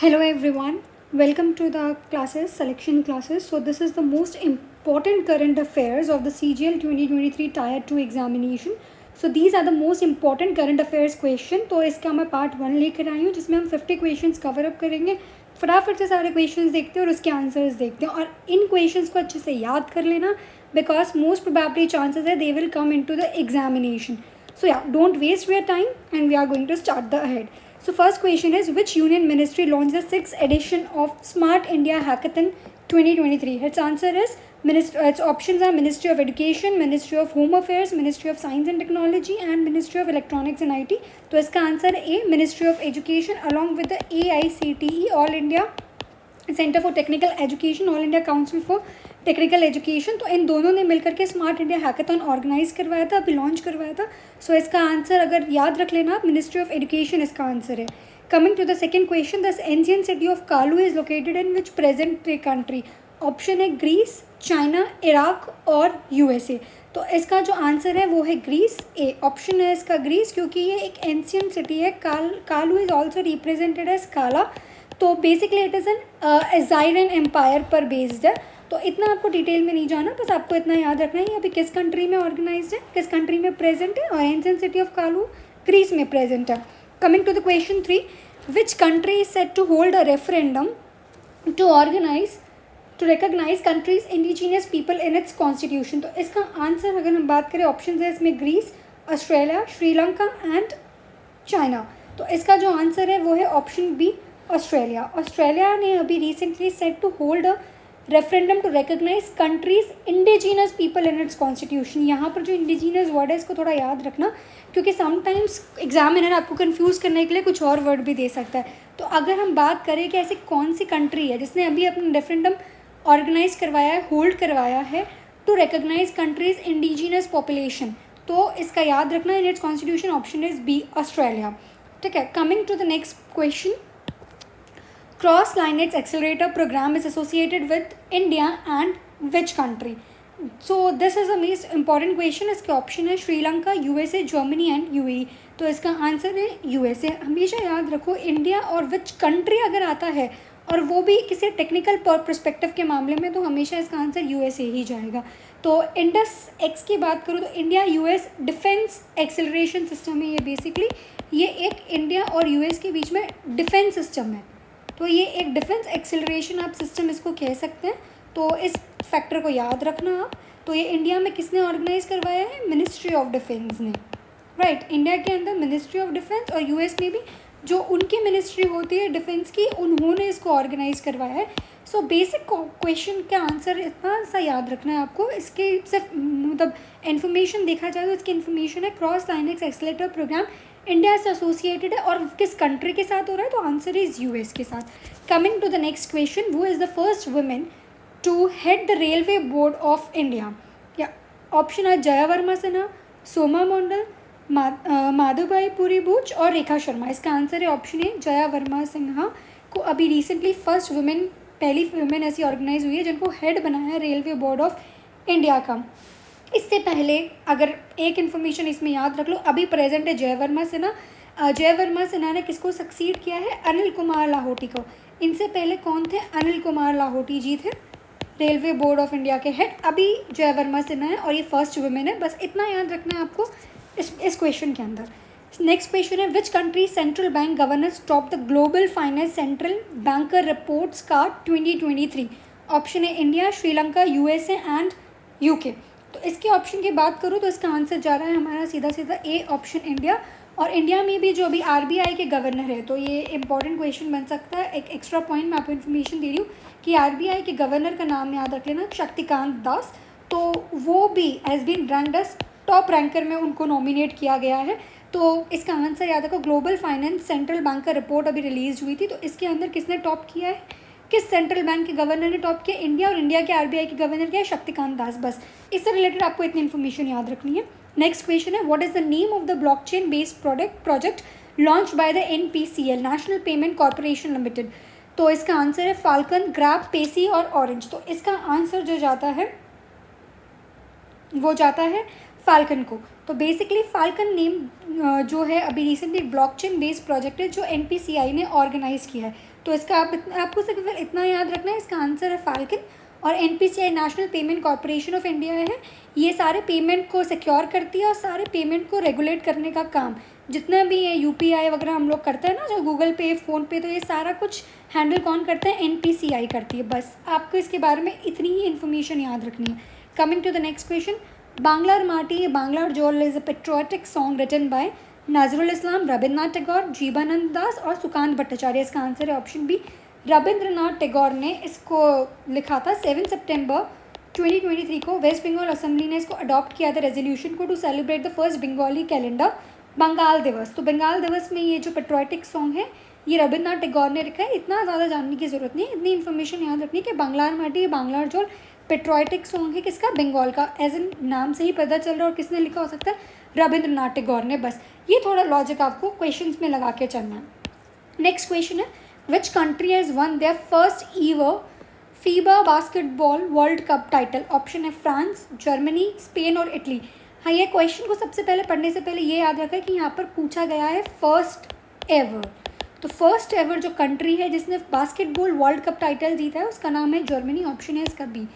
Hello everyone, welcome to the classes, selection classes. So this is the most important current affairs of the CGL 2023 Tier 2 examination. So these are the most important current affairs question. तो इसका मैं part 1 लेकर आई हूँ जिसमें हम 50 questions cover up करेंगे. फटाफट से सारे क्वेश्चंस देखते हैं और उसके आंसर्स देखते हैं और इन क्वेश्चंस को अच्छे से याद कर लेना बिकॉज मोस्ट प्रोबेबली चांसेस है they will come into the examination. So yeah, don't waste your time and we are going to start the ahead. So first question is, which union ministry launched the 6th edition of Smart India Hackathon 2023? Its answer is, its options are Ministry of Education, Ministry of Home Affairs, Ministry of Science and Technology and Ministry of Electronics and IT. तो इसका answer A, Ministry of Education along with the AICTE, All India centre for technical education, all India council for technical education. तो इन दोनों ने मिलकर के smart India hackathon organise करवाया था, अभी लॉन्च करवाया था. सो इसका आंसर अगर याद रख लेना आप, मिनिस्ट्री ऑफ एजुकेशन इसका आंसर है. Coming to the second question, the ancient city of Kalu is located in which present country? Option है ग्रीस, चाइना, इराक और यूएसए. तो इसका जो आंसर है वो है ग्रीस. ए ऑप्शन है इसका ग्रीस, क्योंकि ये एक एंशिएंट सिटी है. Kalu is also represented as Kala. तो बेसिकली इट इज़ एन अजायरन एम्पायर पर बेस्ड है. तो इतना आपको डिटेल में नहीं जाना, बस आपको इतना याद रखना है ये अभी किस कंट्री में ऑर्गेनाइज है, किस कंट्री में प्रेजेंट है. और ancient city of Kalu Greece में प्रेजेंट है. Coming to the question 3, which country is set to hold a referendum to recognise country's indigenous people in its constitution? तो इसका आंसर अगर हम बात करें, ऑप्शन है इसमें Greece, Australia, Sri Lanka and China. तो इसका जो आंसर है वो है ऑप्शन बी, ऑस्ट्रेलिया. ऑस्ट्रेलिया ने अभी recently set to hold a referendum to recognise country's indigenous people in its constitution. यहाँ पर जो इंडिजीनस वर्ड है इसको थोड़ा याद रखना, क्योंकि समटाइम्स एग्जामिनर आपको कंफ्यूज करने के लिए कुछ और वर्ड भी दे सकता है. तो अगर हम बात करें कि ऐसी कौन सी कंट्री है जिसने अभी अपना रेफरेंडम ऑर्गेनाइज करवाया है, होल्ड करवाया है to recognise country's indigenous population, तो इसका याद रखना in its constitution option is B, Australia. ठीक है. Coming to the next question, Cross Lineage Accelerator program is associated with India and which country? So this is the most important question. इसके option है Sri Lanka, USA, Germany and UAE. तो इसका answer है USA. हमेशा याद रखो इंडिया और which country अगर आता है और वो भी किसी टेक्निकल पर्सपेक्टिव के मामले में, तो हमेशा इसका आंसर यूएसए ही जाएगा. तो इंडस एक्स की बात करूँ तो India US defence acceleration system है. ये बेसिकली ये एक इंडिया और यूएस के बीच में डिफेंस सिस्टम है. तो ये एक डिफेंस एक्सेलरेशन आप सिस्टम इसको कह सकते हैं. तो इस फैक्टर को याद रखना आप. तो ये इंडिया में किसने ऑर्गेनाइज करवाया है? मिनिस्ट्री ऑफ डिफेंस ने. राइट. इंडिया के अंदर मिनिस्ट्री ऑफ डिफेंस और यूएस में भी जो उनकी मिनिस्ट्री होती है डिफेंस की, उन्होंने इसको ऑर्गेनाइज करवाया है. सो बेसिक क्वेश्चन का आंसर इतना सा याद रखना है आपको. इसके सिर्फ मतलब इन्फॉर्मेशन देखा जाए तो इसकी इन्फॉर्मेशन है cross lineage accelerator program India से एसोसिएटेड है और किस कंट्री के साथ हो रहा है, तो आंसर इज यूएस के साथ. Coming to the next question, वो is the first women to head the railway board of India? या ऑप्शन है जया वर्मा सिन्हा, सोमा मंडल, माधवभाई पुरी बुच और रेखा शर्मा. इसका आंसर है ऑप्शन ए, जया वर्मा सिन्हा को अभी रिसेंटली फर्स्ट वुमेन, पहली वुमेन ऐसी ऑर्गेनाइज हुई है जिनको हेड बनाया है रेलवे बोर्ड ऑफ इंडिया का. इससे पहले अगर एक इन्फॉर्मेशन इसमें याद रख लो, अभी प्रेजेंट है जय वर्मा सिन्हा. जय वर्मा सिन्हा ने किसको सक्सीड किया है? अनिल कुमार लाहौटी को. इनसे पहले कौन थे? अनिल कुमार लाहौटी जी थे रेलवे बोर्ड ऑफ इंडिया के हेड. अभी जय वर्मा सिन्हा है और ये फर्स्ट वुमेन है. बस इतना याद रखना है आपको इस क्वेश्चन के अंदर. नेक्स्ट क्वेश्चन है, which country central bank governor top the global finance central banker reports card 2023? Option है India, Sri Lanka, USA and UK. तो इसके ऑप्शन की बात करूँ तो इसका आंसर जा रहा है हमारा सीधा सीधा ए, ऑप्शन इंडिया. और इंडिया में भी जो अभी आरबीआई के गवर्नर है, तो ये इंपॉर्टेंट क्वेश्चन बन सकता है. एक एक्स्ट्रा पॉइंट मैं आपको इन्फॉर्मेशन दे रही हूँ कि आरबीआई के गवर्नर का नाम याद रख लेना, शक्तिकांत दास. तो वो भी has been ranked as top ranker में उनको नॉमिनेट किया गया है. तो इसका आंसर याद रखो, ग्लोबल फाइनेंस सेंट्रल बैंक का रिपोर्ट अभी रिलीज हुई थी. तो इसके अंदर किसने टॉप किया है, किस सेंट्रल बैंक के गवर्नर ने टॉप किया? इंडिया. और इंडिया के आरबीआई के गवर्नर क्या है? शक्तिकांत दास. बस इससे रिलेटेड आपको इतनी इन्फॉर्मेशन याद रखनी है. नेक्स्ट क्वेश्चन है, what is the name of the blockchain based project launch by the NPCL, national payment corporation limited? तो इसका आंसर है फाल्कन, ग्रैब, पेसी और ऑरेंज. तो इसका आंसर जो जाता है वो जाता है फाल्कन को। तो बेसिकली फाल्कन नेम जो है अभी रिसेंटली ब्लॉकचेन बेस्ड प्रोजेक्ट है जो NPCI ने ऑर्गेनाइज किया है। तो इसका आपको सिर्फ इतना याद रखना है, इसका आंसर है फाल्कन। और NPCI national payment corporation of India है, ये सारे पेमेंट को सिक्योर करती है और सारे पेमेंट को रेगुलेट करने का काम जितना भी है UPI वगैरह हम लोग करते हैं ना, जो गूगल पे, फ़ोनपे, तो ये सारा कुछ हैंडल कौन करते हैं? NPCI करती है। बस आपको इसके बारे में इतनी ही इन्फॉर्मेशन याद रखनी है। Coming to the next question, Banglar Mati Banglar Jol is a patriotic song written by Nazrul Islam, Rabindranath Tagore, Jibanananda Das और सुकांत भट्टाचार्य। इसका आंसर है ऑप्शन बी, रविंद्रनाथ टैगोर ने इसको लिखा था। 7 सितंबर 2023 को वेस्ट बंगाल असेंबली ने इसको अडॉप्ट किया था रेजोल्यूशन को to celebrate the first Bengali calendar Bengal Divas. तो बंगाल दिवस में ये जो पेट्रियोटिक सॉन्ग है ये रविन्द्रनाथ टैगोर ने लिखा है। इतना ज़्यादा जानने की ज़रूरत नहीं है, इतनी इन्फॉर्मेशन याद रखनी है कि बांग्लार माटी बांग्लार जोल पेट्रियोटिक सॉन्ग है किसका? बंगाल का। एज इन नाम से ही पता चल रहा है और किसने लिखा हो सकता है? रविंद्रनाथ टैगोर ने। बस ये थोड़ा लॉजिक आपको क्वेश्चंस में लगा के चलना है। नेक्स्ट क्वेश्चन है, which country has won their first ever FIBA basketball world cup title? Option है फ्रांस, जर्मनी, स्पेन और इटली। हाँ, ये क्वेश्चन को सबसे पहले पढ़ने से पहले ये याद रखा है कि यहाँ पर पूछा गया है फर्स्ट एवर। तो फर्स्ट एवर जो कंट्री है जिसने बास्केटबॉल वर्ल्ड कप टाइटल जीता है उसका नाम है जर्मनी। ऑप्शन है इसका बी,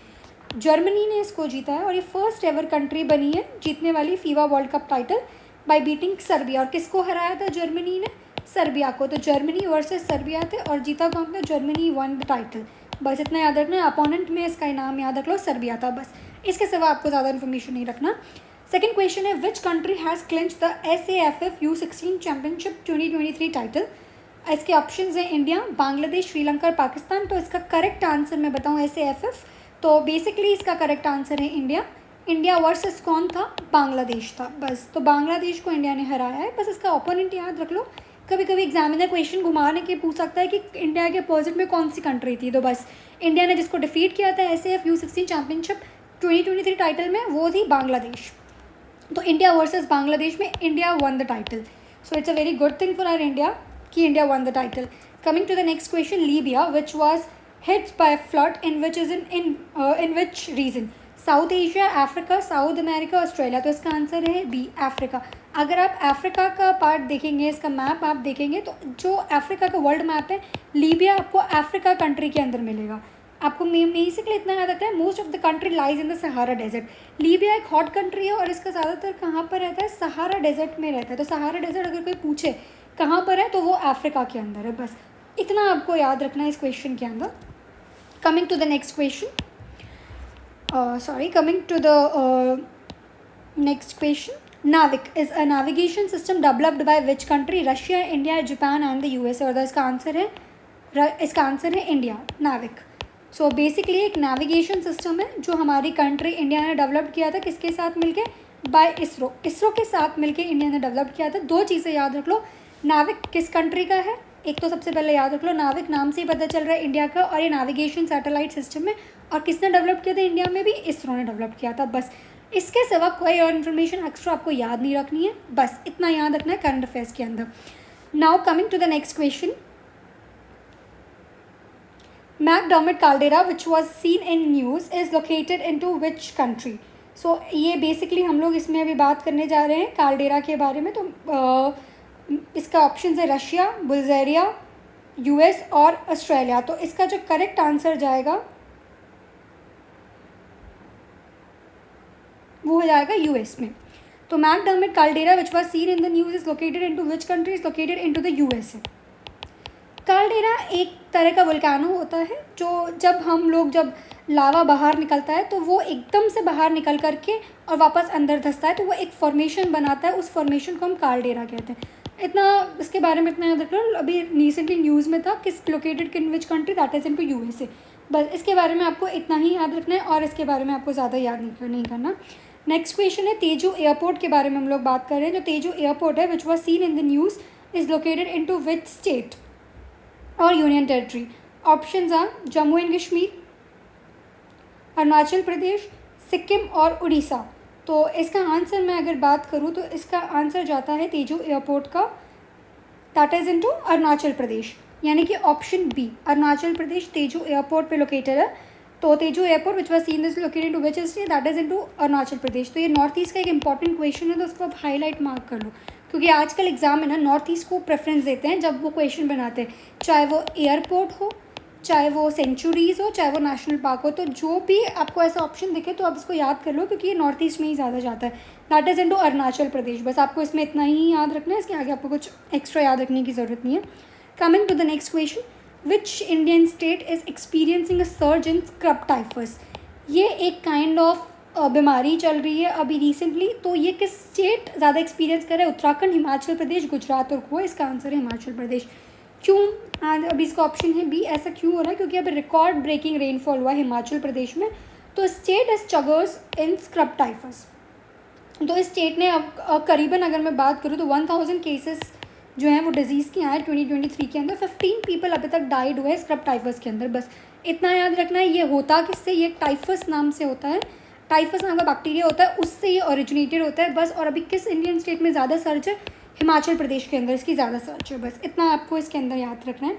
जर्मनी ने इसको जीता है और ये फर्स्ट एवर कंट्री बनी है जीतने वाली FIBA world cup title by beating Serbia. और किसको हराया था जर्मनी ने? सर्बिया को। तो जर्मनी वर्सेस सर्बिया थे और जीता कौन था? Germany one the title. बस इतना याद रखना है। अपोनेंट में इसका नाम याद रख लो, सर्बिया था। बस इसके सिवा आपको ज़्यादा इन्फॉर्मेशन नहीं रखना। सेकंड क्वेश्चन है, which country has clinch the SAFF U16 championship 2023 title? इसके ऑप्शंस हैं इंडिया, बांग्लादेश, श्रीलंका और पाकिस्तान। तो इसका करेक्ट आंसर मैं बताऊँ SAFF, तो बेसिकली इसका करेक्ट आंसर है इंडिया। इंडिया वर्सेस कौन था? बांग्लादेश था। बस तो बांग्लादेश को इंडिया ने हराया है। बस इसका ओपोनेंट याद रख लो। कभी कभी एग्जामिनर क्वेश्चन घुमाने के पूछ सकता है कि इंडिया के अपोजिट में कौन सी कंट्री थी। तो बस इंडिया ने जिसको डिफीट किया था SAF U16 चैम्पियनशिप 2023 टाइटल में वो थी बांग्लादेश। तो इंडिया वर्सेस बांग्लादेश में India won the title. So it's a very good thing for our India कि India won the title. Coming to the next question, Libya which was hit by a flood in which region? South Asia, Africa, South America, Australia. तो इसका answer है B, Africa. अगर आप Africa का part देखेंगे, इसका map आप देखेंगे तो जो अफ्रीका का वर्ल्ड मैप है, लीबिया आपको अफ्रीका कंट्री के अंदर मिलेगा। आपको बेसिकली इतना याद आता है, most of the country lies in the Sahara desert. Libya एक हॉट कंट्री है और इसका ज़्यादातर कहाँ पर रहता है? सहारा डेजर्ट में रहता है। तो सहारा डेजर्ट अगर कोई पूछे कहाँ पर है तो वो अफ्रीका के अंदर है। बस इतना आपको याद रखना है इस क्वेश्चन के अंदर। Coming to the next question, coming to the next question, NAVIC is a navigation system developed by which country? Russia, India, Japan and the USA। और इसका आंसर है इंडिया, NAVIC। सो बेसिकली एक navigation system है जो हमारी country India ने develop किया था। किसके साथ मिलके? बाय इसरो के साथ मिलके इंडिया ने डेवलप किया था। दो चीज़ें याद रख लो, NAVIC किस कंट्री का है? एक तो सबसे पहले याद रख लो, नाविक नाम से ही पता चल रहा है इंडिया का, और ये नेविगेशन सैटेलाइट सिस्टम है। और किसने डेवलप किया था इंडिया में भी? इसरो ने डेवलप किया था। बस इसके सिवा कोई और इन्फॉर्मेशन एक्स्ट्रा आपको याद नहीं रखनी है। बस इतना याद रखना है करंट अफेयर्स के अंदर। Now coming to the next question, McDermitt caldera which was seen in news is located in to which country? So ये बेसिकली हम लोग इसमें अभी बात करने जा रहे हैं कैल्डेरा के बारे में। तो इसका ऑप्शन है रशिया, बुल्गारिया, US और ऑस्ट्रेलिया। तो इसका जो करेक्ट आंसर जाएगा वो हो जाएगा US में। तो McDermitt caldera which was seen in the news is located into which country? Is located into the USA। Caldera एक तरह का वोल्केनो होता है जो जब लावा बाहर निकलता है तो वो एकदम से बाहर निकल करके और वापस अंदर धंसता है तो वो एक फॉर्मेशन बनाता है। उस फॉर्मेशन को हम कैल्डेरा कहते हैं। इतना इसके बारे में इतना याद रख लो। अभी रिसेंटली न्यूज़ में था किस located in which country? That is into USA। बस इसके बारे में आपको इतना ही याद रखना है और इसके बारे में आपको ज़्यादा याद नहीं करना। नेक्स्ट क्वेश्चन है, तेजू एयरपोर्ट के बारे में हम लोग बात कर रहे हैं। जो तेजू एयरपोर्ट है which was seen in the news is located into which state और union territory? Options are Jammu and Kashmir, Arunachal Pradesh, Sikkim और उड़ीसा। तो इसका आंसर मैं अगर बात करूँ तो इसका आंसर जाता है तेजू एयरपोर्ट का, that is into Arunachal Pradesh, यानी कि option B, Arunachal Pradesh Tezu airport पे लोकेटेड है। तो Tezu airport which was seen this located to which state, that is in to Arunachal Pradesh. तो ये नॉर्थ ईस्ट का एक इंपॉर्टेंट क्वेश्चन है, तो उसको आप हाईलाइट मार्क कर लो, क्योंकि आजकल एग्जाम में ना नॉर्थ ईस्ट को प्रेफरेंस देते हैं जब वो क्वेश्चन बनाते हैं, चाहे वो एयरपोर्ट हो, चाहे वो सेंचुरीज़ हो, चाहे वो नेशनल पार्क हो। तो जो भी आपको ऐसा ऑप्शन दिखे तो आप इसको याद कर लो, क्योंकि ये नॉर्थ ईस्ट में ही ज़्यादा जाता है, that is in to Arunachal Pradesh. बस आपको इसमें इतना ही याद रखना है, इसके आगे आपको कुछ एक्स्ट्रा याद रखने की ज़रूरत नहीं है। Coming to the next question, which Indian state is experiencing a surge in scrub typhus. ये एक काइंड ऑफ बीमारी चल रही है अभी रिसेंटली, तो ये किस स्टेट ज़्यादा एक्सपीरियंस कर रहा है? उत्तराखंड, हिमाचल प्रदेश, गुजरात और गोवा। इसका आंसर है हिमाचल प्रदेश। क्यों? अभी इसका ऑप्शन है बी। ऐसा क्यों हो रहा है? क्योंकि अभी रिकॉर्ड ब्रेकिंग रेनफॉल हुआ है हिमाचल प्रदेश में, तो state is chiggers in scrub typhus. तो इस स्टेट ने अब करीबन अगर मैं बात करूँ तो 1000 केसेस जो हैं वो डिजीज़ के आए 2023 के अंदर। 15 पीपल अभी तक डाइड हुए स्क्रब टाइफस के अंदर। बस इतना याद रखना है। ये होता किससे? ये टाइफस नाम से होता है, टाइफस नाम का बैक्टीरिया होता है, उससे ये ओरिजिनेटेड होता है बस। और अभी किस इंडियन स्टेट में ज़्यादा सर्च है? हिमाचल प्रदेश के अंदर इसकी ज़्यादा सर्च है। बस इतना आपको इसके अंदर याद रखना है।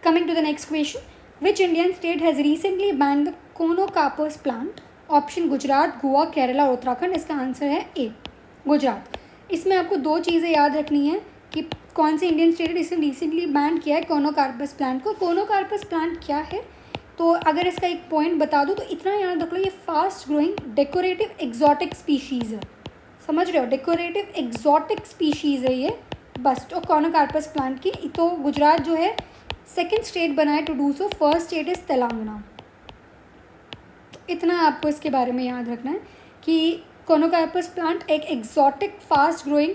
Coming to the next question, which Indian state has recently banned the conocarpus plant? Option Gujarat, Goa, Kerala और उत्तराखंड। इसका आंसर है ए, गुजरात। इसमें आपको दो चीज़ें याद रखनी है कि कौन से इंडियन स्टेट इसने रिसेंटली बैन किया है कोनोकार्पस प्लांट को। कोनोकार्पस प्लांट क्या है? तो अगर इसका एक पॉइंट बता दूँ तो इतना याद रख लो, ये fast growing decorative exotic species है। समझ रहे हो? डेकोरेटिव एक्जॉटिक स्पीशीज़ है ये बस। तो कोनोकार्पस प्लांट की तो गुजरात जो है सेकंड स्टेट बना है to do so, first state is Telangana. तो इतना आपको इसके बारे में याद रखना है कि कोनोकार्पस प्लांट एक exotic fast growing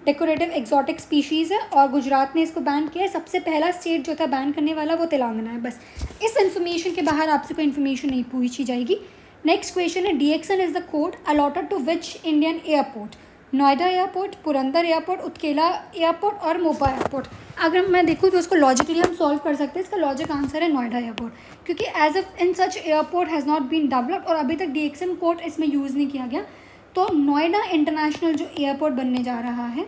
decorative exotic species है और गुजरात ने इसको बैन किया है। सबसे पहला स्टेट जो था बैन करने वाला वो तेलंगाना है। बस इस इन्फॉर्मेशन के बाहर आपसे कोई इन्फॉर्मेशन नहीं पूछी जाएगी। नेक्स्ट क्वेश्चन है, DXN is the code allotted to which Indian airport? Noida airport, Purandar airport, Utkela airport और मोपा एयरपोर्ट। अगर मैं देखूँ तो उसको लॉजिकली हम सॉल्व कर सकते हैं। इसका लॉजिक आंसर है नोएडा एयरपोर्ट, क्योंकि as a in such airport has not been developed और अभी तक DXN कोड इसमें यूज़ नहीं किया गया। तो नोएडा इंटरनेशनल जो एयरपोर्ट बनने जा रहा है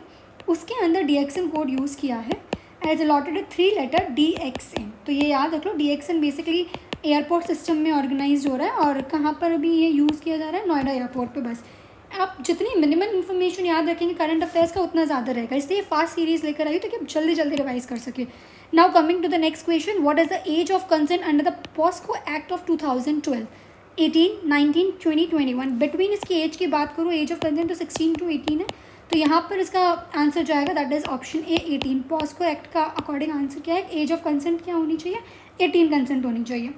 उसके अंदर DXN कोड यूज़ किया है एज अलॉटेड 3 लेटर DXN। तो ये याद रख लो, DXN बेसिकली एयरपोर्ट सिस्टम में ऑर्गेनाइज हो रहा है और कहाँ पर अभी ये यूज़ किया जा रहा है? नोएडा एयरपोर्ट पे। बस आप जितनी मिनिमम इन्फॉर्मेशन याद रखेंगे करंट अफेयर्स का उतना ज़्यादा रहेगा, इसलिए फास्ट सीरीज़ लेकर आई ताकि आप जल्दी जल्दी रिवाइज कर सके। Now coming to the next question, what is the age of consent under the POCSO act of 2012? 18, 19, 20, 21। Between इसकी एज की बात करूँ, एज ऑफ कंसेंट तो 16 to 18 है, तो यहाँ पर इसका आंसर जाएगा that is option A 18। POCSO act का अकॉर्डिंग आंसर क्या है? एज ऑफ कंसेंट क्या होनी चाहिए? 18 कंसेंट होनी चाहिए।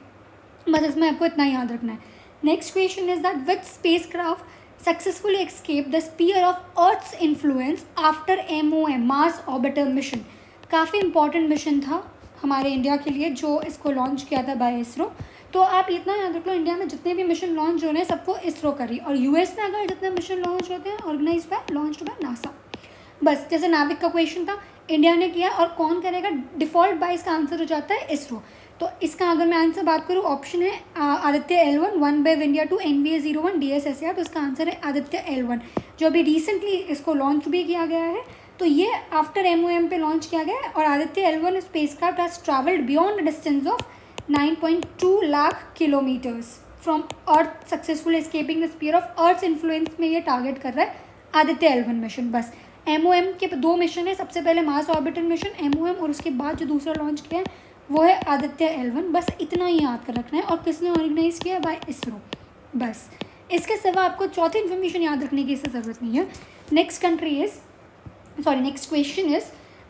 बस इसमें आपको इतना याद रखना है। Next question is that which spacecraft successfully escape the sphere of earth's influence after MOM, Mars orbiter mission. काफ़ी इंपॉर्टेंट मिशन था हमारे इंडिया के लिए जो इसको लॉन्च किया था बाय इसरो। तो आप इतना याद रख लो, इंडिया में जितने भी मिशन लॉन्च हो रहे हैं सबको इसरो करी, और US में अगर जितने मिशन लॉन्च होते हैं organise by launch by NASA. बस जैसे नाविक का क्वेश्चन था, इंडिया ने किया और कौन करेगा? डिफ़ॉल्ट बाय इसका आंसर हो जाता है इसरो। तो इसका अगर मैं आंसर बात करूँ, ऑप्शन है Aditya L1, 1 by India 2, NVA-01, DSSAR। तो इसका आंसर है आदित्य L1, जो अभी रिसेंटली इसको लॉन्च भी किया गया है। तो ये आफ्टर MOM पे लॉन्च किया गया है और Aditya L1 spacecraft has travelled beyond distance of 9.2 lakh kilometres from earth, successful escaping the sphere of earth influence में ये टारगेट कर रहा है आदित्य L1 मिशन। बस MOM के 2 मिशन है, सबसे पहले मार्स ऑर्बिटर मिशन MOM और उसके बाद जो दूसरा लॉन्च किया है वो है आदित्य L1। बस इतना ही याद कर रखना है। और किसने ऑर्गेनाइज किया? बाय इसरो। बस इसके सिवा आपको चौथी इन्फॉर्मेशन याद रखने की इससे ज़रूरत नहीं है। Next question is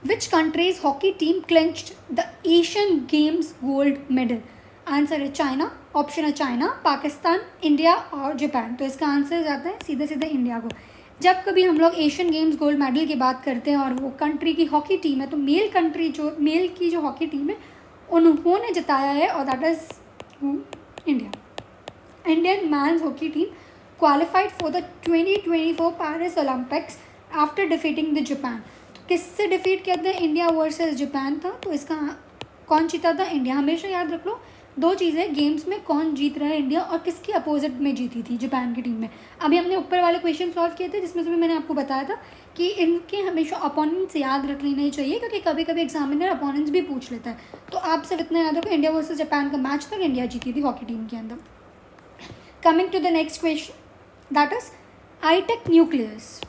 which countries hockey team clinched the Asian games gold medal? Answer है चाइना। ऑप्शन है चाइना, पाकिस्तान, इंडिया और जापान। तो इसका आंसर जाता है सीधे सीधे इंडिया को। जब कभी हम लोग एशियन गेम्स गोल्ड मेडल की बात करते हैं और वो कंट्री की हॉकी टीम है, तो मेल की जो हॉकी टीम है उन्होंने जिताया है और that is India. Indian men's hockey team qualified for the 2024 Paris Olympics after defeating the Japan. तो किससे डिफीट किया था? इंडिया वर्सेस जापान था। तो इसका कौन जीता था? इंडिया। हमेशा याद रख लो, दो चीज़ें, गेम्स में कौन जीत रहा है इंडिया और किसकी अपोजिट में जीती थी जापान की टीम में। अभी हमने ऊपर वाले क्वेश्चन सॉल्व किए थे जिसमें से भी मैंने आपको बताया था कि इनके हमेशा अपोनेंट्स याद रख लेने चाहिए, क्योंकि कभी कभी एग्जामिनर अपोनेंट्स भी पूछ लेता है। तो आप सिर्फ इतना याद रखो, इंडिया वर्सेस जापान का मैच था, इंडिया जीती थी हॉकी टीम के अंदर। Coming to the next question, that is ITEC nucleus,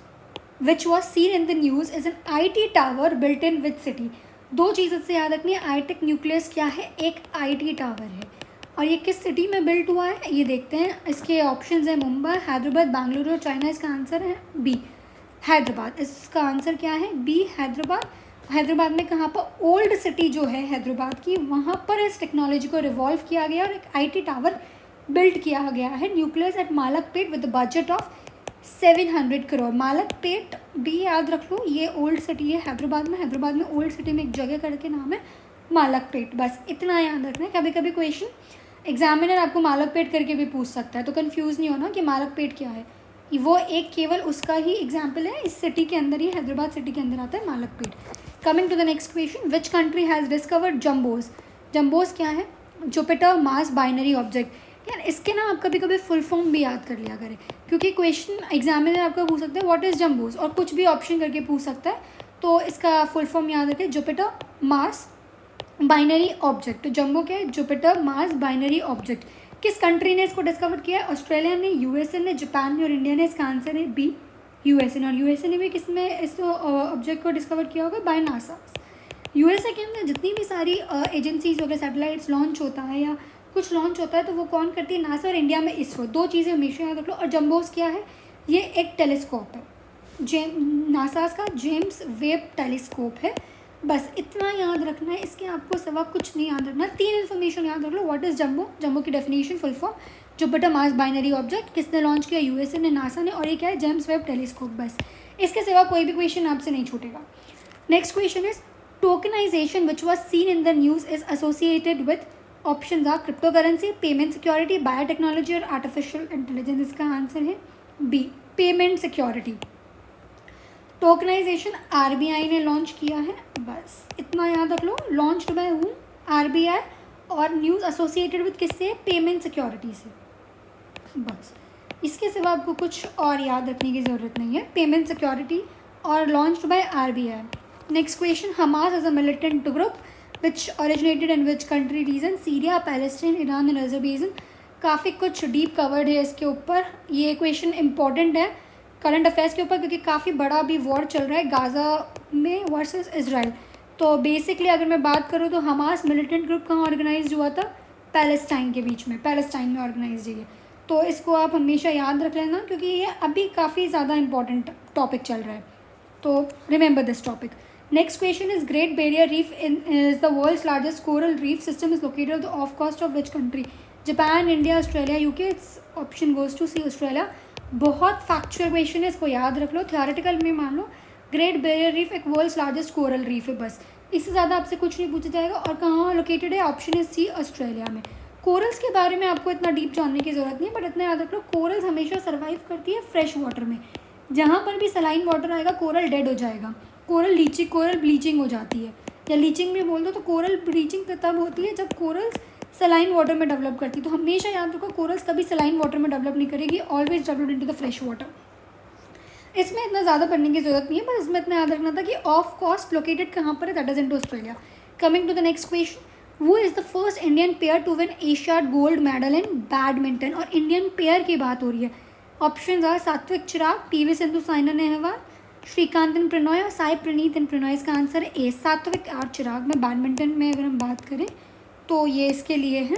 which was seen in the news, is an IT tower built in which city? दो चीज़ से याद रखनी है, ITEC न्यूक्लियस क्या है, एक IT टावर है, और ये किस सिटी में बिल्ट हुआ है ये देखते हैं. इसके ऑप्शंस है मुंबई, हैदराबाद, बेंगलुरु और चाइना. इसका आंसर है बी, हैदराबाद. इसका आंसर क्या है, बी, हैदराबाद. हैदराबाद में कहाँ पर, ओल्ड सिटी जो है हैदराबाद की, वहाँ पर इस टेक्नोलॉजी को रिवॉल्व किया गया और एक IT टावर बिल्ड किया गया है, nucleus eight Malakpet with the budget of 700 crore. Malakpet भी याद रख लो, ये ओल्ड सिटी है हैदराबाद में. हैदराबाद में ओल्ड सिटी में एक जगह करके नाम है मालकपेट. बस इतना याद रखना है. कभी कभी क्वेश्चन एग्जामिनर आपको मालकपेट करके भी पूछ सकता है, तो कंफ्यूज नहीं होना कि मालकपेट क्या है. वो एक केवल उसका ही एग्जाम्पल है, इस सिटी के अंदर ही, हैदराबाद सिटी के अंदर आता है Malakpet. Coming to the next question, which country has discovered jumbos? Jumbos क्या है, जुपिटर मास बाइनरी ऑब्जेक्ट. यार इसके ना आप कभी कभी फुल फॉर्म भी याद कर लिया करें, क्योंकि क्वेश्चन एग्जामिनर आपको पूछ सकता है व्हाट इज़ जम्बोज, और कुछ भी ऑप्शन करके पूछ सकता है. तो इसका फुल फॉर्म याद रखें, जुपिटर मास बाइनरी ऑब्जेक्ट. तो जम्बो क्या है, जुपिटर मास बाइनरी ऑब्जेक्ट. किस कंट्री ने इसको डिस्कवर किया है, ऑस्ट्रेलिया ने, यूएसए ने, जापान ने और इंडिया ने. इसका आंसर है बी, यूएसए ने. और यूएसए ने भी किस में इस ऑब्जेक्ट को डिस्कवर किया होगा, बाय नासा. यूएसए के अंदर जितनी भी सारी एजेंसीज वगैरह सैटेलाइट्स लॉन्च होता है या कुछ लॉन्च होता है तो वो कौन करती है, नासा, और इंडिया में इसरो. दो चीज़ें हमेशा याद रख लो. और जम्बोस क्या है, ये एक टेलीस्कोप है, नासा का जेम्स वेब टेलीस्कोप है. बस इतना याद रखना है, इसके आपको सिवा कुछ नहीं याद रखना. 3 इन्फॉर्मेशन याद रख लो. व्हाट इज़ जम्बो, जम्बो की डेफिनेशन फुल फॉर्म, जुपिटर मास बाइनरी ऑब्जेक्ट, किसने लॉन्च किया, यूएसए ने, नासा ने, और ये क्या है, जेम्स वेब टेलीस्कोप. बस इसके सिवा कोई भी क्वेश्चन आपसे नहीं छूटेगा. Next question is tokenisation which was seen in the news is associated with, option are cryptocurrency, payment security, biotechnology और आर्टिफिशियल इंटेलिजेंस. इसका आंसर है B, payment security. Tokenisation RBI ने लॉन्च किया है. बस इतना याद रख लो. लॉन्च्ड बाय हूँ, आरबीआई, और न्यूज़ एसोसिएटेड विथ किससे, पेमेंट सिक्योरिटी से. बस इसके सिवा आपको कुछ और याद रखने की ज़रूरत नहीं है. पेमेंट सिक्योरिटी और launched by RBI. Next question, Hamas as a militant group which originated in which country, region, Syria, Palestine, Iran and Azerbaijan. काफ़ी कुछ डीप कवर्ड है इसके ऊपर. ये क्वेश्चन इंपॉर्टेंट है करंट अफेयर्स के ऊपर, क्योंकि काफ़ी बड़ा अभी वॉर चल रहा है गाज़ा में वर्सेस इजराइल. तो बेसिकली अगर मैं बात करूँ तो हमास मिलिटेंट ग्रुप कहाँ ऑर्गेनाइज हुआ था, पैलेस्टाइन के बीच में, पैलेस्टाइन में ऑर्गेनाइज है. तो इसको आप हमेशा याद रख लेना, क्योंकि ये अभी काफ़ी ज़्यादा इंपॉर्टेंट टॉपिक चल रहा है. तो remember this topic. Next question is Great Barrier Reef is the world's largest coral reef system is located at the off coast of which country? Japan, India, Australia, UK. Its option goes to C, Australia. बहुत factual question है, इसको याद रख लो. Theoretical में मान लो great barrier reef एक world's largest coral reef है. बस इससे ज़्यादा आपसे कुछ नहीं पूछा जाएगा. और कहाँ लोकेटेड है, ऑप्शन है सी, ऑस्ट्रेलिया में. कोरल्स के बारे में आपको इतना डीप जानने की ज़रूरत नहीं है, बट इतना याद रख लो, कोरल्स हमेशा सर्वाइव करती है फ्रेश वाटर में. जहाँ पर भी सलाइन वाटर आएगा कोरल डेड हो जाएगा. कोरल लीचिंग, कोरल ब्लीचिंग हो जाती है, या लीचिंग भी बोल दो. तो कोरल ब्लीचिंग तब होती है जब कोरल्स सलाइन वाटर में डेवलप करती है. तो हमेशा याद रखो, कोरल्स कभी सलाइन वाटर में डेवलप नहीं करेगी, always develop into the fresh water. इसमें इतना ज़्यादा पढ़ने की जरूरत नहीं है, बस इसमें इतना याद रखना था कि ऑफ कोस्ट लोकेटेड कहाँ पर है, that is in to Australia. Coming to the next question, वो is the first Indian pair to win Asiad gold medal in badminton. और इंडियन पेयर की बात हो रही है. Option are Satwik Chirag, PV Sindhu, Saina Nehwal, Srikanth Prannoy और साई प्रणीत इन प्रणॉय. इसका आंसर ए, सात्विक और चिराग. में बैडमिंटन में अगर हम बात करें तो ये इसके लिए हैं.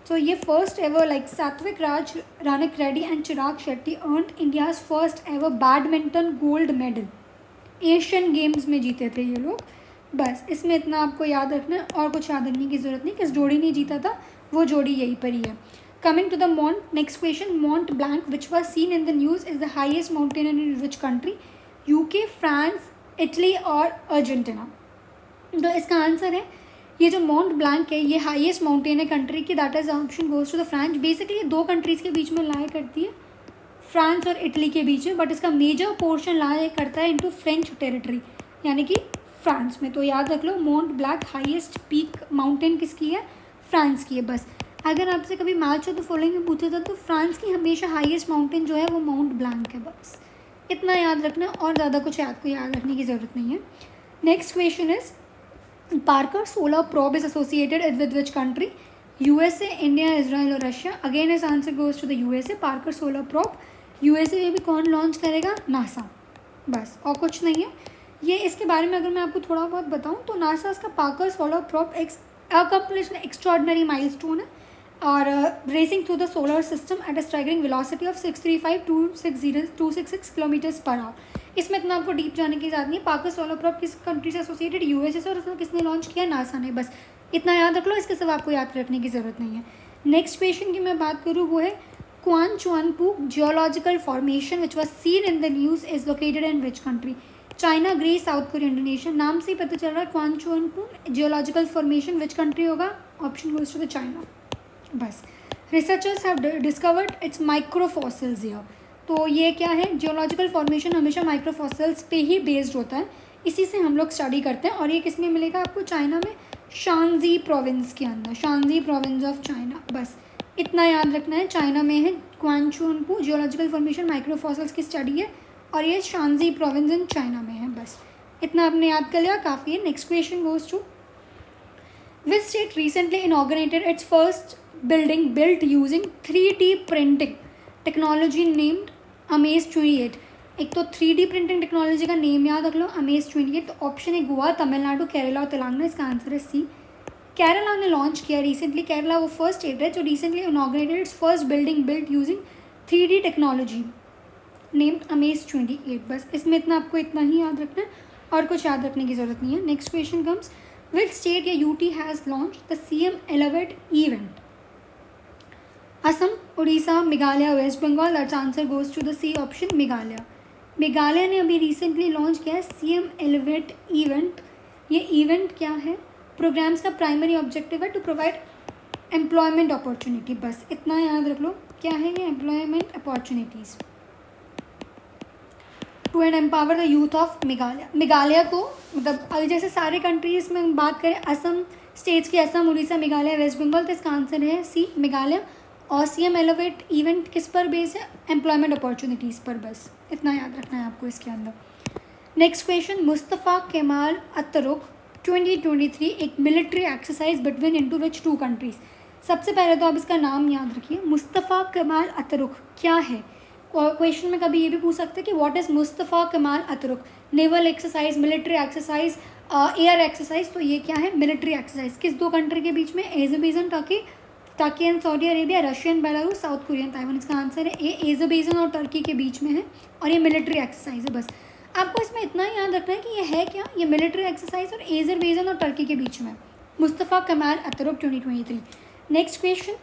तो ये first ever like Satwik Raj Rankireddy and Chirag Shetty earned India's first ever badminton gold medal. Asian games में जीते थे ये लोग. बस इसमें इतना आपको याद रखना है, और कुछ याद रखने की ज़रूरत नहीं. किस जोड़ी ने जीता था, वो जोड़ी यहीं पर ही है. Coming to the next question, Mont Blanc, which was seen in the news, is the highest mountain in which country? UK, France, Italy और अर्जेंटीना. तो इसका आंसर है ये जो माउंट ब्लैंक है, ये हाईएस्ट माउंटेन है कंट्री की. That is option goes to the France. Basically दो कंट्रीज़ के बीच में लाई करती है, फ्रांस और इटली के बीच में, बट इसका मेजर पोर्शन लाई करता है इनटू फ्रेंच टेरिटरी, यानी कि फ्रांस में. तो याद रख लो, mount Blanc highest peak mountain किसकी है, फ्रांस की है. बस अगर आपसे कभी मैच हो तो फॉलोइंग में पूछा था, तो फ्रांस की हमेशा हाईएस्ट माउंटेन जो है वो माउंट ब्लैंक है. बस इतना याद रखना, और ज़्यादा कुछ आपको याद रखने की ज़रूरत नहीं है. Next question is Parker solar probe is associated with which country? USA, India, Israel और रशिया। अगेन इस answer goes to the USA. Parker solar probe USA में भी कौन लॉन्च करेगा? नासा। बस और कुछ नहीं है। ये इसके बारे में अगर मैं आपको थोड़ा बहुत बताऊं तो नासा का Parker solar prop accomplished extraordinary milestone है और racing through the solar system at a striking velocity of 635,266 kilometres per hour. इसमें इतना आपको डीप जाने की ज़रूरत नहीं है। पार्कर सोलर प्रॉप किस कंट्री से एसोसिएटेड? यूएसए से। और उसमें किसने लॉन्च किया? नासा ने। बस इतना याद रख लो, इसके सिवा आपको याद रखने की ज़रूरत नहीं है। नेक्स्ट क्वेश्चन की मैं बात करूँ वो है Quanchuanpu geological formation which was seen in the news is located in which country? China, Greece, South Korea, Indonesia. नाम से ही पता चल रहा है Quanchuanpu geological formation which country होगा? Option goes to the China. बस researchers have discovered its microfossils here. तो ये क्या है? जियोलॉजिकल फॉर्मेशन हमेशा माइक्रोफॉसिल्स पे ही बेस्ड होता है, इसी से हम लोग स्टडी करते हैं। और ये किस में मिलेगा आपको? चाइना में, शांजी प्रोविंस के अंदर, शांजी प्रोविंस ऑफ चाइना। बस इतना याद रखना है, चाइना में है क्वानचुआनपू जियोलॉजिकल फॉर्मेशन, माइक्रोफॉसिल्स की स्टडी है और ये शांजी प्रोविंस इन चाइना में है। बस इतना आपने याद कर लिया, काफ़ी है। Next question goes to which state recently inaugurated its first building built using 3D printing technology named amaze 28। एक तो 3D प्रिंटिंग टेक्नोलॉजी का नेम याद रख लो, अमेज 28। तो ऑप्शन है गोवा, तमिलनाडु, केरला और तेलंगाना। इसका आंसर है सी, केरला ने लॉन्च किया रिसेंटली। केरला वो फर्स्ट स्टेट है जो recently inaugurated its first building built using 3D technology named amaze 28। बस इसमें इतना आपको इतना ही याद रखना है और कुछ याद रखने की ज़रूरत नहीं है। Next question comes which state या UT has launch the CM elevate event? Assam, Orissa, Meghalaya, West Bengal. That's answer goes to the C option, Meghalaya. Meghalaya ने अभी रिसेंटली लॉन्च किया है CM एलिवेट इवेंट। ये इवेंट क्या है? प्रोग्राम्स का प्राइमरी ऑब्जेक्टिव है टू प्रोवाइड एम्प्लॉयमेंट अपॉर्चुनिटी। बस इतना याद रख लो, क्या है ये? Employment opportunities to and empower the youth of Meghalaya. Meghalaya को मतलब अगर जैसे सारे कंट्रीज में हम बात करें, असम स्टेट्स की, असम, उड़ीसा, मेघालय, वेस्ट बंगाल, तो इसका आंसर है सी, मेघालय। और CM एलिवेट इवेंट किस पर बेस है? एम्प्लॉयमेंट अपॉर्चुनिटीज़ पर। बस इतना याद रखना है आपको इसके अंदर। Next question, Mustafa Kemal Ataturk 2023 एक military exercise between into which two countries? सबसे पहले तो आप इसका नाम याद रखिए, मुस्तफ़ा केमाल अतरुक क्या है? क्वेश्चन में कभी ये भी पूछ सकते हैं कि what is Mustafa Kemal Ataturk? Naval exercise, military exercise, air exercise. तो ये क्या है? Military exercise. किस दो कंट्री के बीच में? Azerbaijan, Turkey and Saudi Arabia, Russian, Belarus, South Korean, Taiwan. इसका आंसर है ए, एज़रबैजान और टर्की के बीच में है और ये मिलिट्री एक्सरसाइज है। बस आपको इसमें इतना याद रखना है कि ये है क्या? ये मिलिट्री एक्सरसाइज और एज़रबैजान और टर्की के बीच में। Mustafa Kemal Ataturk 2023। Next question,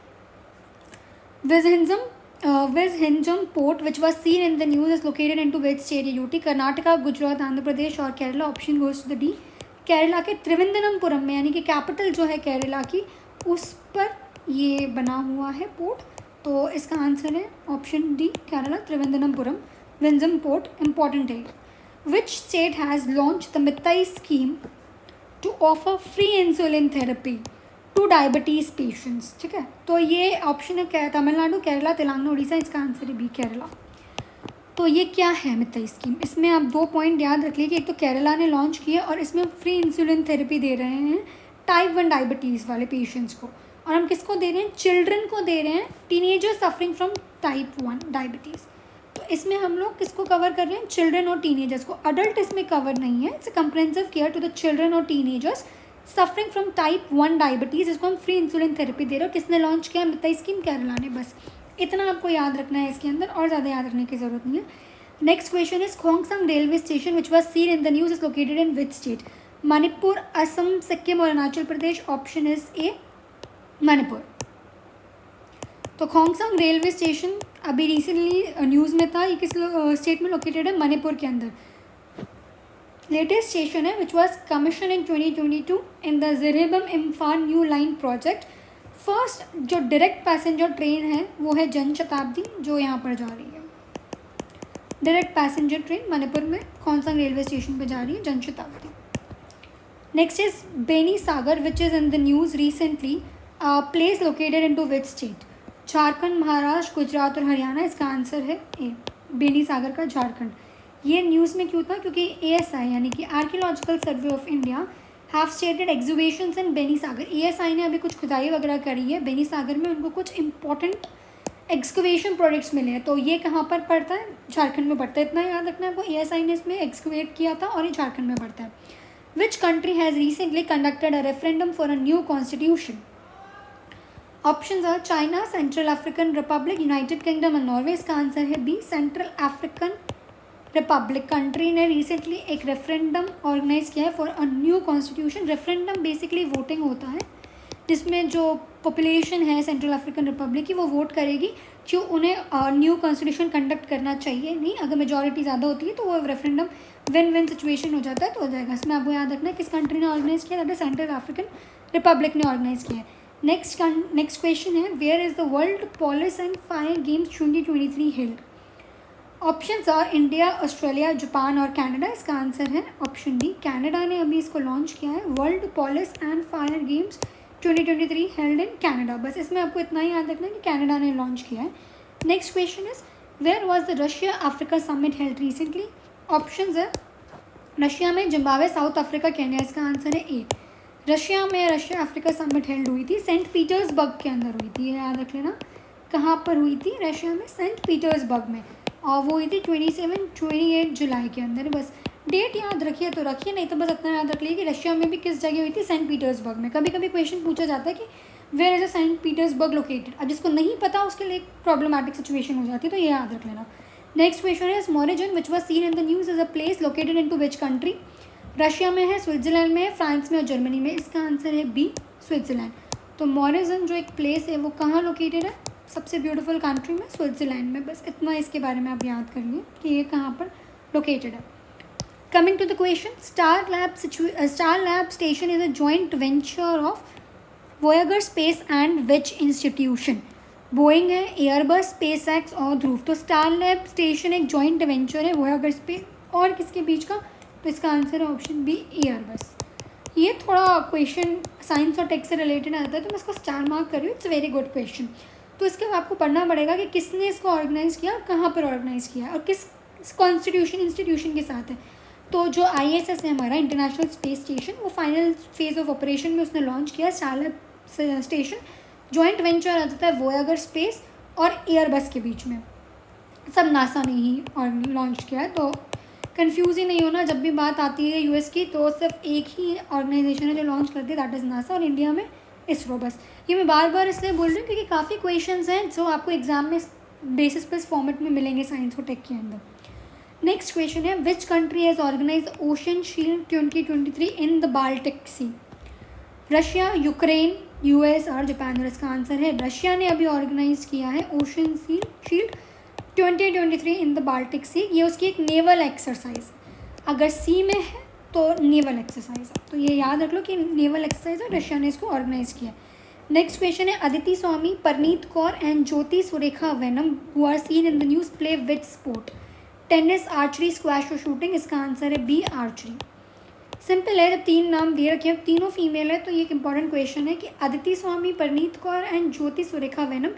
Vizhinjam port which was seen in the news is located into which state? UT, Karnataka, Gujarat, Andhra Pradesh और Kerala. Option goes to the D, Kerala के त्रिवेंद्रमपुरम में, यानी कि कैपिटल जो है केरला की, उस पर ये बना हुआ है पोर्ट। तो इसका आंसर है option D, Kerala, Thiruvananthapuram, Vizhinjam port important है। Which state has launch the Mittayi scheme to offer free insulin therapy to diabetes patients? ठीक है, तो ये ऑप्शन है तमिलनाडु, केरला, तेलंगाना, उड़ीसा। इसका आंसर है बी, केरला। तो ये क्या है मित्तई स्कीम? इसमें आप 2 पॉइंट याद रख लीजिए कि एक तो केरला ने लॉन्च किया और इसमें फ्री इंसुलिन थेरेपी दे रहे हैं टाइप 1 डायबिटीज़ वाले पेशेंट्स को। और हम किसको दे रहे हैं? चिल्ड्रन को दे रहे हैं, teenagers suffering from type 1 diabetes. तो इसमें हम लोग किसको कवर कर रहे हैं? चिल्ड्रन और टीनेजर्स को। अडल्ट इसमें कवर नहीं है। It's a comprehensive care to the children और teenagers suffering from type 1 diabetes. इसको हम फ्री इंसुलिन थेरेपी दे रहे हो। किसने लॉन्च किया? मित्तई स्कीम, केरला ने। बस इतना आपको याद रखना है इसके अंदर, और ज़्यादा याद रखने की ज़रूरत नहीं है। Next question is Khongsang railway station which was seen in the news is located in which state? Manipur, Assam, Sikkim और Arunachal Pradesh. Option is A, Manipur. तो खोंगसंग रेलवे स्टेशन अभी रिसेंटली न्यूज़ में था। ये किस स्टेट में लोकेटेड है? मणिपुर के अंदर। लेटेस्ट स्टेशन है which was commission in 2022 in the Jiribam Imphal new line project. First जो डायरेक्ट पैसेंजर ट्रेन है वो है जनशताब्दी, जो यहाँ पर जा रही है। डायरेक्ट पैसेंजर ट्रेन मणिपुर में खोंगसंग रेलवे स्टेशन पर जा रही है, Janshatabdi. Next is Benisagar which is in the news recently, place located in to which state? Jharkhand, Maharashtra, Gujarat और हरियाणा। इसका आंसर है ए, बेनी सागर का झारखंड। ये न्यूज़ में क्यों था? क्योंकि ASI यानी कि archaeological survey of India have stated excavations in Benisagar. ESI ने अभी कुछ खुदाई वगैरह करी है बेनी सागर में, उनको कुछ इंपॉर्टेंट एक्सकवेशन प्रोजेक्ट्स मिले हैं। तो ये कहाँ पर पड़ता है? झारखंड में पड़ता है। इतना याद रखना है, वो ESI ने इसमें एक्सकवेट किया था और ये झारखंड में पड़ता है। Which country has recently conducted a referendum for a new constitution? Options are China, Central African Republic, United Kingdom और नॉर्वे। इसका आंसर है B, Central African Republic country ने रिसेंटली एक रेफरेंडम ऑर्गेनाइज किया है for a new constitution. Referendum basically voting होता है जिसमें जो पॉपुलेशन है सेंट्रल अफ्रीकन रिपब्लिक की वो वोट करेगी कि उन्हें न्यू कॉन्स्टिट्यूशन कंडक्ट करना चाहिए नहीं। अगर मेजॉरिटी ज़्यादा होती है तो वो रेफरेंडम विन विन सिचुएशन हो जाता है तो हो जाएगा। इसमें आपको याद रखना है किस कंट्री ने ऑर्गेनाइज किया, that is Central African Republic ने ऑर्गेनाइज किया है। नेक्स्ट क्वेश्चन है, where is the World Police and Fire Games 2023 held? Options are India, Australia, Japan और कनाडा। इसका आंसर है ऑप्शन डी, कनाडा ने अभी इसको लॉन्च किया है, World Police and Fire Games 2023 held in Canada. बस इसमें आपको इतना ही याद रखना है कि कनाडा ने लॉन्च किया है। Next question is, where was the Russia Africa summit held recently? Options है रशिया में, जिम्बाब्वे, साउथ अफ्रीका, केन्या। इसका आंसर है ए, रशिया में रशिया अफ्रीका समिट हेल्ड हुई थी, सेंट पीटर्सबर्ग के अंदर हुई थी। ये याद रख लेना कहाँ पर हुई थी, रशिया में सेंट पीटर्सबर्ग में, और वो हुई थी 27-28 जुलाई के अंदर। बस डेट याद रखिए तो रखिए, नहीं तो बस इतना याद रख लीजिए कि रशिया में भी किस जगह हुई थी, सेंट पीटर्सबर्ग में। कभी कभी क्वेश्चन पूछा जाता है कि where is a Saint Petersburg located, अब जिसको नहीं पता उसके लिए प्रॉब्लमेटिक सिचुएशन हो जाती है, तो ये याद रख लेना। नेक्स्ट क्वेश्चन है, मोरिजन which was seen in the news is a place located in to which country? Russia में है, स्विट्जरलैंड में है, फ्रांस में और जर्मनी में। इसका आंसर है बी, स्विट्जरलैंड। तो मोरिजन जो एक प्लेस है वो कहाँ लोकेटेड है? सबसे ब्यूटीफुल कंट्री में, स्विट्जरलैंड में। बस इतना इसके बारे में आप याद कर लिए कि ये कहाँ पर लोकेटेड है। Coming to the question, Star Lab station is a joint venture of Voyager Space and which institution? Boeing है, एयरबस, स्पेसएक्स और ध्रुव। तो स्टार लैब स्टेशन एक जॉइंट वेंचर है वोयागर स्पेस और किसके बीच का? तो इसका आंसर है ऑप्शन बी, एयरबस। ये थोड़ा क्वेश्चन साइंस और टेक से रिलेटेड आता है तो मैं इसको स्टार मार्क कर रही हूँ, इट्स वेरी गुड क्वेश्चन। तो इसके बाद आपको पढ़ना पड़ेगा कि किसने इसको ऑर्गेनाइज़ किया और कहाँ पर ऑर्गेनाइज़ किया और किस कॉन्स्टिट्यूशन इंस्टीट्यूशन के साथ है। तो जो ISS है हमारा, इंटरनेशनल स्पेस स्टेशन, वो फाइनल फेज ऑफ ऑपरेशन में उसने लॉन्च किया Star Lab station. Joint venture आ जाता है वोयागर स्पेस और एयरबस के बीच में, सब नासा ने ही लॉन्च किया है। तो कंफ्यूज ही नहीं होना, जब भी बात आती है US की तो सिर्फ एक ही ऑर्गेनाइजेशन है जो लॉन्च करती है, दैट इज़ नासा, और इंडिया में इसरो। बस ये मैं बार बार इसलिए बोल रही हूँ क्योंकि काफ़ी क्वेश्चंस हैं जो आपको एग्जाम में बेसिस पे फॉर्मेट में मिलेंगे साइंस और टेक के अंदर। नेक्स्ट क्वेश्चन है, which country has organise Ocean Shield 2023 in the Baltic Sea? Russia, Ukraine, US और जापान। और इसका आंसर है रशिया ने अभी ऑर्गेनाइज किया है Ocean Shield 2023 in the Baltic Sea. ये उसकी एक नेवल एक्सरसाइज, अगर सी में है तो नेवल एक्सरसाइज है, तो ये याद रख लो कि नेवल एक्सरसाइज है, रशिया ने इसको ऑर्गेनाइज किया। नेक्स्ट क्वेश्चन है, Aditi Swami, Parneet Kaur and Jyothi Surekha Vennam who are seen in the news play which sport? Tennis, archery, squash और शूटिंग। इसका आंसर है बी, आर्चरी। सिंपल है, जब 3 नाम दे रखे हैं, तीनों फीमेल है, तो ये एक इंपॉर्टेंट क्वेश्चन है कि अदिति स्वामी, परनीत कौर एंड ज्योति सुरेखा वेनम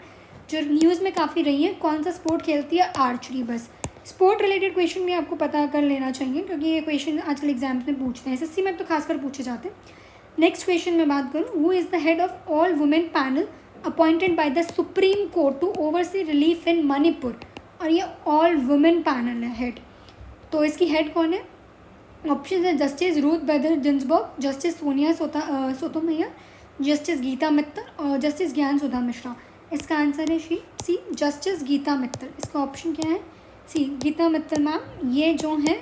जो न्यूज़ में काफ़ी रही है, कौन सा स्पोर्ट खेलती है? आर्चरी। बस स्पोर्ट रिलेटेड क्वेश्चन भी आपको पता कर लेना चाहिए क्योंकि ये क्वेश्चन आजकल एग्जाम्स में पूछते हैं, SSC में तो खासकर पूछे जाते हैं। नेक्स्ट क्वेश्चन में बात करूँ, who is the head of all women panel appointed by the Supreme Court to oversee relief in Manipur? और ये ऑल वुमेन पैनल है हेड, तो इसकी हेड कौन है? ऑप्शन है justice Ruth Bader Ginsburg, justice Sonia Sotomayor, justice Gita Mittal और justice ज्ञान सुधा मिश्रा। इसका आंसर है सी, जस्टिस गीता मित्तल। इसका ऑप्शन क्या है? C, Geeta Mittal ma'am. ये जो है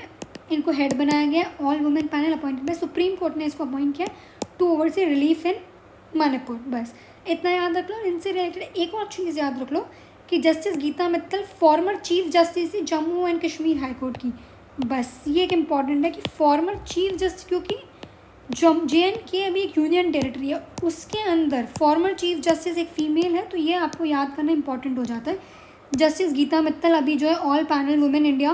इनको हेड बनाया गया, all women panel appointed by Supreme Court ने इसको अपॉइंट किया to oversee relief in Manipur. बस इतना याद रख लो। इनसे रिलेटेड एक और चीज़ याद रख लो कि justice Gita Mittal former chief justice थी Jammu and Kashmir high court की। बस ये एक इम्पॉर्टेंट है कि फॉर्मर चीफ जस्टिस, क्योंकि JNK अभी एक यूनियन टेरिटरी है, उसके अंदर फॉर्मर चीफ जस्टिस एक फीमेल है, तो ये आपको याद करना इंपॉर्टेंट हो जाता है। जस्टिस गीता मित्तल अभी जो है all panel women India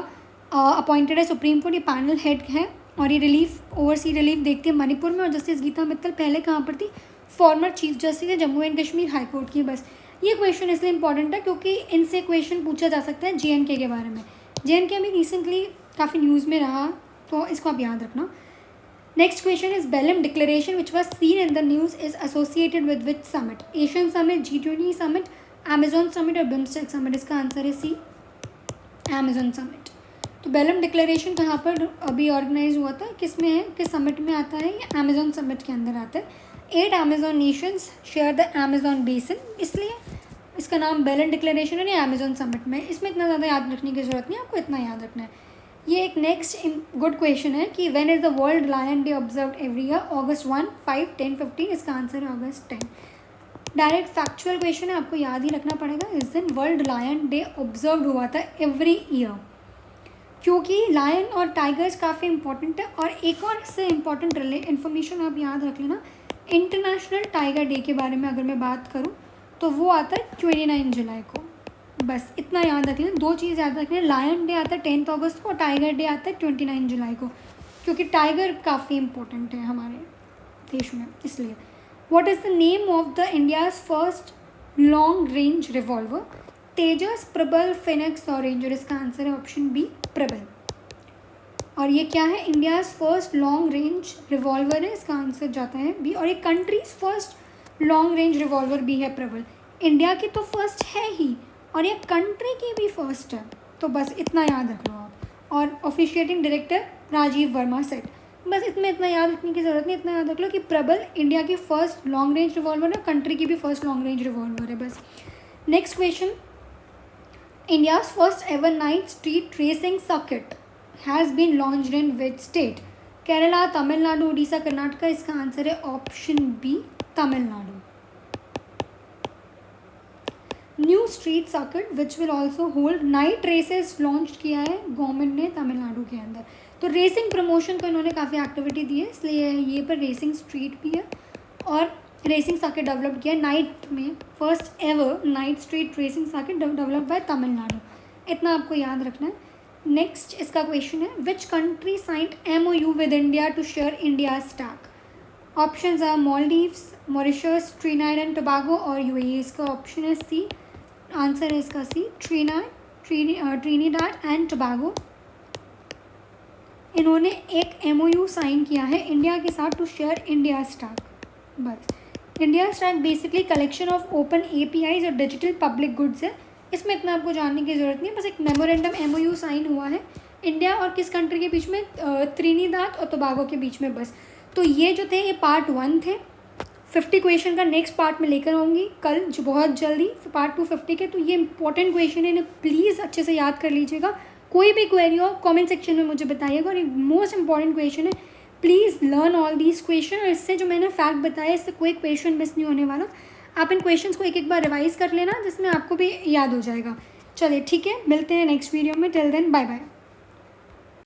appointed है सुप्रीम कोर्ट, ये पैनल हेड है और ये रिलीफ ओवरसी रिलीफ देखती है मणिपुर में। और जस्टिस गीता मित्तल पहले कहाँ पर थी? फॉर्मर चीफ जस्टिस है Jammu and Kashmir high court की। बस ये क्वेश्चन इसलिए इंपॉर्टेंट है क्योंकि इनसे क्वेश्चन पूछा जा सकता है JNK के बारे में। JNK अभी रिसेंटली काफ़ी न्यूज़ में रहा, तो इसको आप याद रखना। Next question is Belém Declaration, which was seen in the news, is associated with which summit? Asian Summit, G20 Summit, Amazon Summit और BIMSTEC Summit? इसका आंसर है सी, Amazon Summit. तो बेलम डिक्लेरेशन कहाँ पर अभी ऑर्गेनाइज हुआ था, किस में है, किस समिट में आता है? ये अमेजोन समिट के अंदर आता है. 8 Amazon Nations share the Amazon basin, इसलिए इसका नाम बेलन डिक्लेरेशन है. अमेजोन समिट में, इसमें इतना ज़्यादा याद रखने की ज़रूरत नहीं, आपको इतना याद रखना है. ये एक नेक्स्ट गुड क्वेश्चन है कि when is the world lion day observe every year? August 1, 5, 10, 15. इसका आंसर है August 10. डायरेक्ट फैक्चुअल क्वेश्चन है, आपको याद ही रखना पड़ेगा. इस दिन वर्ल्ड लायन डे ऑब्जर्व हुआ था एवरी ईयर, क्योंकि लायन और टाइगर्स काफ़ी इंपॉर्टेंट है. और एक और इससे इम्पॉर्टेंट इन्फॉर्मेशन आप याद रख लेना, इंटरनेशनल टाइगर डे के बारे में अगर मैं बात करूँ तो वो आता है 29 जुलाई को. बस इतना याद रख लें, 2 चीज़ याद रख लें. लायन डे आता है 10 अगस्त को और टाइगर डे आता है 29 जुलाई को, क्योंकि टाइगर काफ़ी इंपॉर्टेंट है हमारे देश में, इसलिए. What is the name of the India's first long range revolver? Tejas, Prabal, Phoenix और रेंजर? इसका आंसर है ऑप्शन बी, प्रबल. और ये क्या है? India's first long range revolver है, इसका आंसर जाता है बी. और ये countries first long range revolver भी है प्रबल. इंडिया की तो फर्स्ट है ही और ये कंट्री की भी फर्स्ट है, तो बस इतना याद रख लो आप. और officiating director Rajeev Verma set. बस इसमें इतना याद रखने की ज़रूरत नहीं, इतना याद रख लो कि प्रबल इंडिया की फर्स्ट लॉन्ग रेंज रिवॉल्वर है, कंट्री की भी फर्स्ट लॉन्ग रेंज रिवॉल्वर है, बस. Next question, India's first ever night street racing circuit has been launched in which state? Kerala, Tamil Nadu, Orissa, Karnataka? इसका आंसर है option B, Tamil Nadu. New street circuit which will also hold night races launch किया है government ने तमिलनाडु के अंदर. तो रेसिंग प्रमोशन को इन्होंने काफ़ी एक्टिविटी दी है, इसलिए ये पर रेसिंग स्ट्रीट भी है और रेसिंग सर्किट डेवलप किया नाइट में. First ever night street racing circuit develop by Tamil Nadu. इतना आपको याद रखना है. नेक्स्ट इसका क्वेश्चन है, which country signed MOU with India to share India Stack? Options are Maldives, Mauritius, Trinidad and Tobago और UAE. इसका ऑप्शन है सी, आंसर है इसका सी, ट्रिनिडाद एंड टोबैगो. इन्होंने एक MOU साइन किया है इंडिया के साथ टू शेयर इंडिया स्टैक. बस. India stack basically collection of open APIs और डिजिटल पब्लिक गुड्स है. इसमें इतना आपको जानने की ज़रूरत नहीं है, बस एक मेमोरेंडम MOU साइन हुआ है इंडिया और किस कंट्री के बीच में? त्रिनिदाद और टोबैगो के बीच में, बस. तो ये जो थे ये पार्ट 1 थे. 50 क्वेश्चन का नेक्स्ट पार्ट में लेकर आऊँगी कल, जो बहुत जल्दी, पार्ट 2 50 के. तो ये इंपॉर्टेंट क्वेश्चन है, इन्हें प्लीज़ अच्छे से याद कर लीजिएगा. कोई भी क्वेरी हो कॉमेंट सेक्शन में मुझे बताइएगा. और ये मोस्ट इंपॉर्टेंट क्वेश्चन है, please learn all these question. और इससे जो मैंने फैक्ट बताया, इससे कोई क्वेश्चन मिस नहीं होने वाला. आप इन क्वेश्चंस को एक एक बार रिवाइज कर लेना, जिसमें आपको भी याद हो जाएगा. चलिए ठीक है, मिलते हैं नेक्स्ट वीडियो में. Till then bye bye.